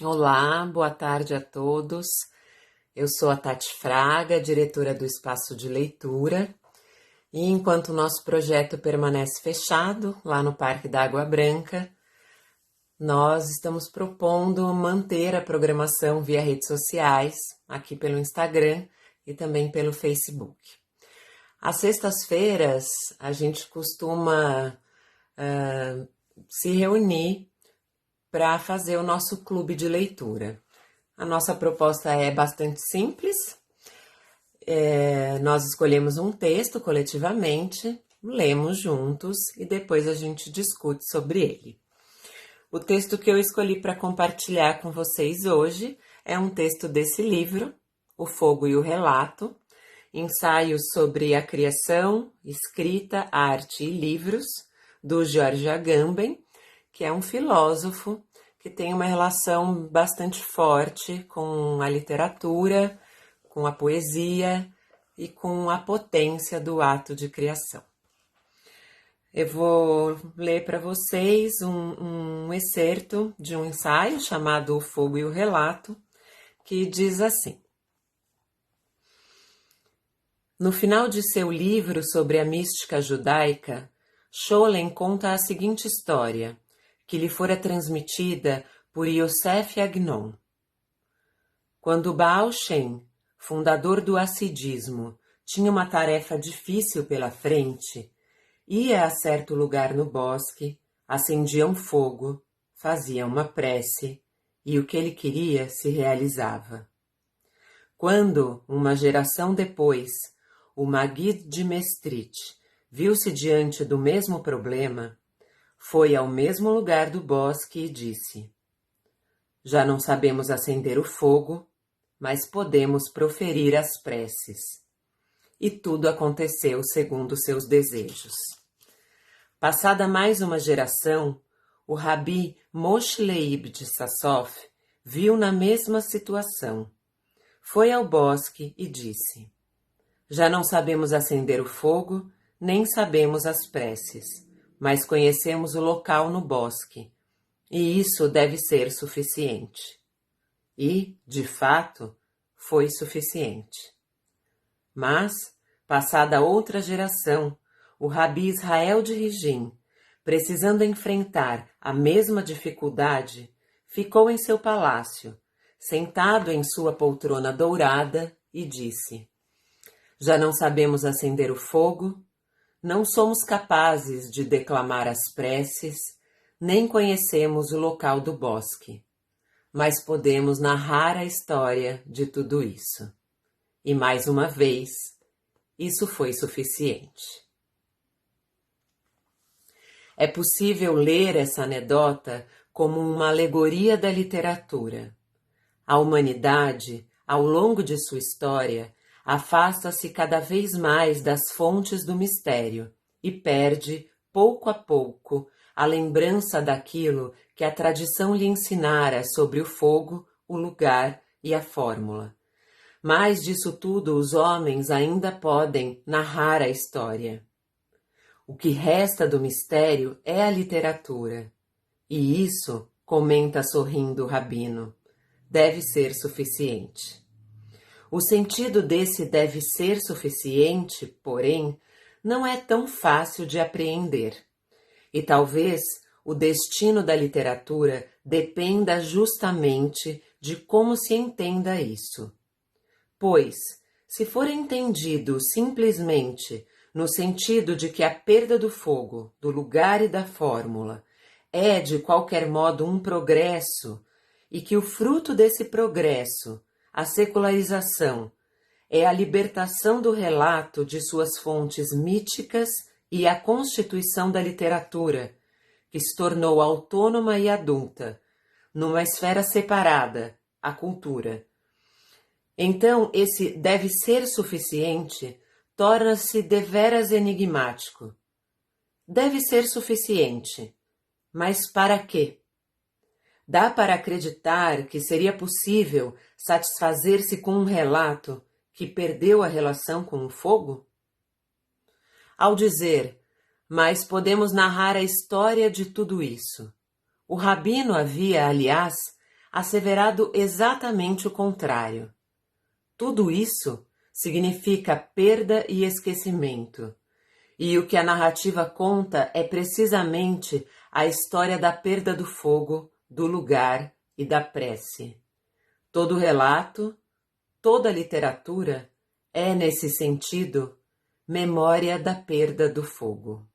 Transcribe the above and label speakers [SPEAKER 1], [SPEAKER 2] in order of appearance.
[SPEAKER 1] Olá, boa tarde a todos. Eu sou a Tati Fraga, diretora do Espaço de Leitura, e enquanto o nosso projeto permanece fechado lá no Parque da Água Branca, nós estamos propondo manter a programação via redes sociais, aqui pelo Instagram e também pelo Facebook. Às sextas-feiras, a gente costuma se reunir para fazer o nosso clube de leitura. A nossa proposta é bastante simples. Nós escolhemos um texto coletivamente, lemos juntos e depois a gente discute sobre ele. O texto que eu escolhi para compartilhar com vocês hoje é um texto desse livro, O Fogo e o Relato, ensaios sobre a criação, escrita, arte e livros, do George Agamben, que é um filósofo que tem uma relação bastante forte com a literatura, com a poesia e com a potência do ato de criação. Eu vou ler para vocês um excerto de um ensaio chamado O Fogo e o Relato, que diz assim: No final de seu livro sobre a mística judaica, Scholem conta a seguinte história, que lhe fora transmitida por Yosef Agnon. Quando Baal Shem, fundador do hassidismo, tinha uma tarefa difícil pela frente, ia a certo lugar no bosque, acendia um fogo, fazia uma prece, e o que ele queria se realizava. Quando, uma geração depois, o Maguid de Mestrit viu-se diante do mesmo problema, foi ao mesmo lugar do bosque e disse: Já não sabemos acender o fogo, mas podemos proferir as preces. E tudo aconteceu segundo seus desejos. Passada mais uma geração, o Rabi Moshe Leib de Sassof viu na mesma situação. Foi ao bosque e disse: Já não sabemos acender o fogo, nem sabemos as preces, mas conhecemos o local no bosque, e isso deve ser suficiente. E, de fato, foi suficiente. Mas, passada outra geração, o Rabi Israel de Regim, precisando enfrentar a mesma dificuldade, ficou em seu palácio, sentado em sua poltrona dourada, e disse: Já não sabemos acender o fogo, não somos capazes de declamar as preces, nem conhecemos o local do bosque, mas podemos narrar a história de tudo isso. E mais uma vez, isso foi suficiente. É possível ler essa anedota como uma alegoria da literatura. A humanidade, ao longo de sua história, afasta-se cada vez mais das fontes do mistério e perde, pouco a pouco, a lembrança daquilo que a tradição lhe ensinara sobre o fogo, o lugar e a fórmula. Mas disso tudo os homens ainda podem narrar a história. O que resta do mistério é a literatura. E isso, comenta sorrindo o rabino, deve ser suficiente. O sentido desse deve ser suficiente, porém, não é tão fácil de apreender. E talvez o destino da literatura dependa justamente de como se entenda isso. Pois, se for entendido simplesmente no sentido de que a perda do fogo, do lugar e da fórmula é, de qualquer modo, um progresso, e que o fruto desse progresso, a secularização, é a libertação do relato de suas fontes míticas e a constituição da literatura, que se tornou autônoma e adulta, numa esfera separada, a cultura. Então, esse deve ser suficiente torna-se deveras enigmático. Deve ser suficiente, mas para quê? Dá para acreditar que seria possível satisfazer-se com um relato que perdeu a relação com o fogo? Ao dizer, mas podemos narrar a história de tudo isso, o rabino havia, aliás, asseverado exatamente o contrário. Tudo isso significa perda e esquecimento. E o que a narrativa conta é precisamente a história da perda do fogo, do lugar e da prece. Todo relato, toda literatura é, nesse sentido, memória da perda do fogo.